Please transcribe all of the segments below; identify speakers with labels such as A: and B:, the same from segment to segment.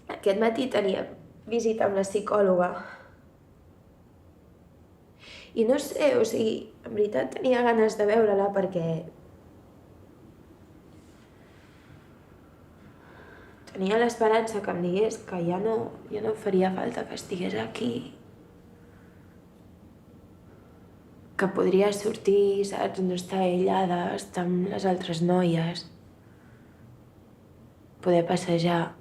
A: Aquest matí tenia visita amb la psicòloga. I no sé, o sigui, en veritat tenia ganes de veure-la perquè tenia l'esperança que em digués que ja no faria falta que estigués aquí. Que podria sortir, saps? No estar aïllada, estar amb les altres noies. Poder passejar.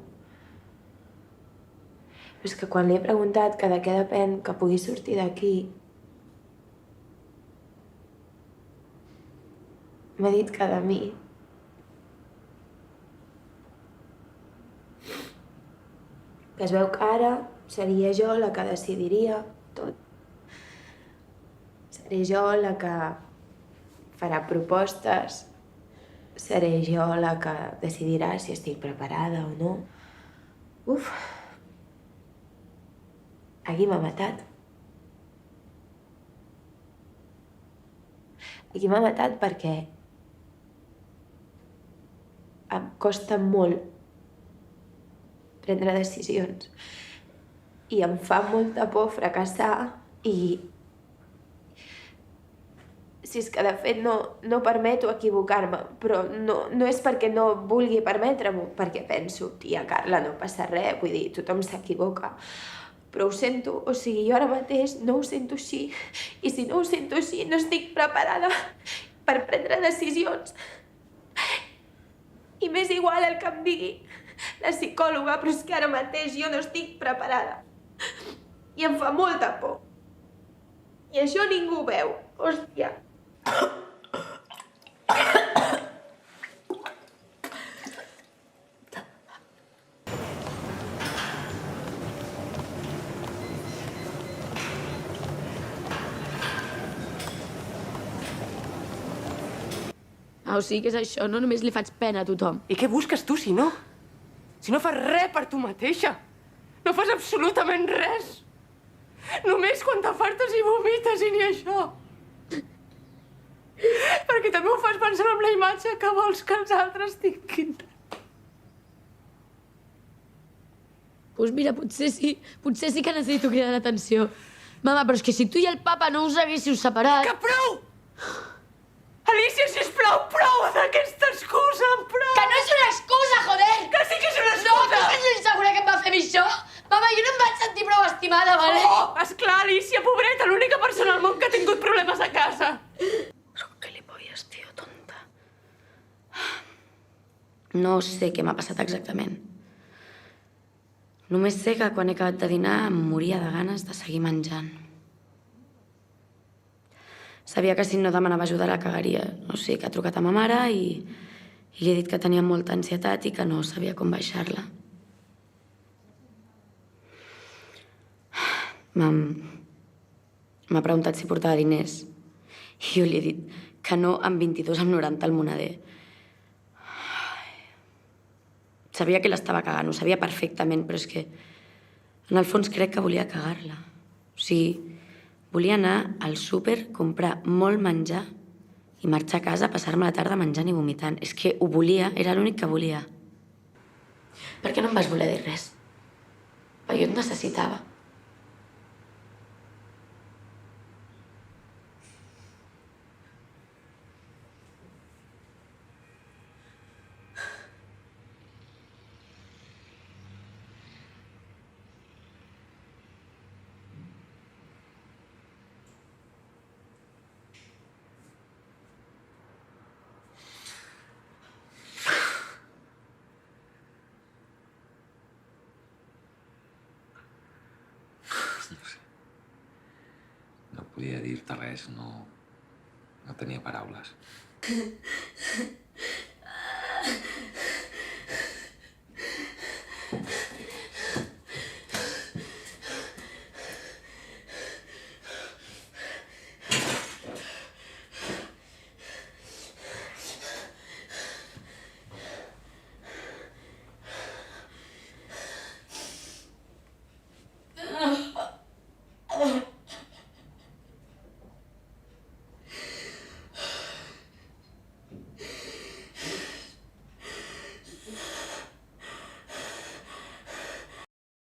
A: Però és que quan li he preguntat que de què depèn que pugui sortir d'aquí, m'ha dit que de mi. Que es veu que ara seria jo la que decidiria tot. Seré jo la que farà propostes. Seré jo la que decidirà si estic preparada o no. Uf. Aquí m'ha matat. Aquí m'ha matat perquè em costa molt prendre decisions i em fa molta por fracassar i si és que de fet no permeto equivocar-me, però no és perquè no vulgui permetre-m'ho, perquè penso, tia Carla, no passa res, vull dir, tothom s'equivoca. Però ho sento, o sigui, jo ara mateix no ho sento així, i si no ho sento així no estic preparada per prendre decisions. I m'és igual el que em digui la psicòloga, però és que ara mateix jo no estic preparada. I em fa molta por. I això ningú ho veu, hòstia.
B: O sigui que és això, no només li faig pena a tothom.
C: I què busques tu, si no? Si no fas res per tu mateixa. No fas absolutament res. Només quan t'afartes i vomites i ni això. Perquè també ho fas pensant en la imatge que vols que els altres tinguin.
B: Doncs mira, potser sí que necessito cridar l'atenció. Mama, però és que si tu i el papa no us haguéssiu separat...
C: Que prou! Alicia, sisplau, prou d'aquesta excusa, prou!
B: Que no és una excusa, joder!
C: Que sí que és una
B: No,
C: excusa!
B: tu estàs ben segura que em va fer a mi això? Mama, jo no em vaig sentir prou estimada, vale?
C: Oh, esclar, Alicia, pobreta, l'única persona al món que ha tingut problemes a casa.
B: Soc gilipolles, tio, tonta. No sé què m'ha passat exactament. Només sé que quan he acabat de dinar em moria de ganes de seguir menjant. Sabia que si no demanava ajuda la cagaria. O sigui que ha trucat a ma mare i li he dit que tenia molta ansietat i que no sabia com baixar-la. M'ha preguntat si portava diners i jo li he dit que no amb 22,90 al moneder. Sabia que l'estava cagant, ho sabia perfectament, però és que en el fons crec que volia cagar-la. O sigui, volia anar al súper, comprar molt menjar i marxar a casa, passar-me la tarda menjant i vomitant. És que ho volia, era l'únic que volia. Per què no em vas voler dir res? Perquè jo et necessitava.
D: No podia dir-te res, no tenia paraules.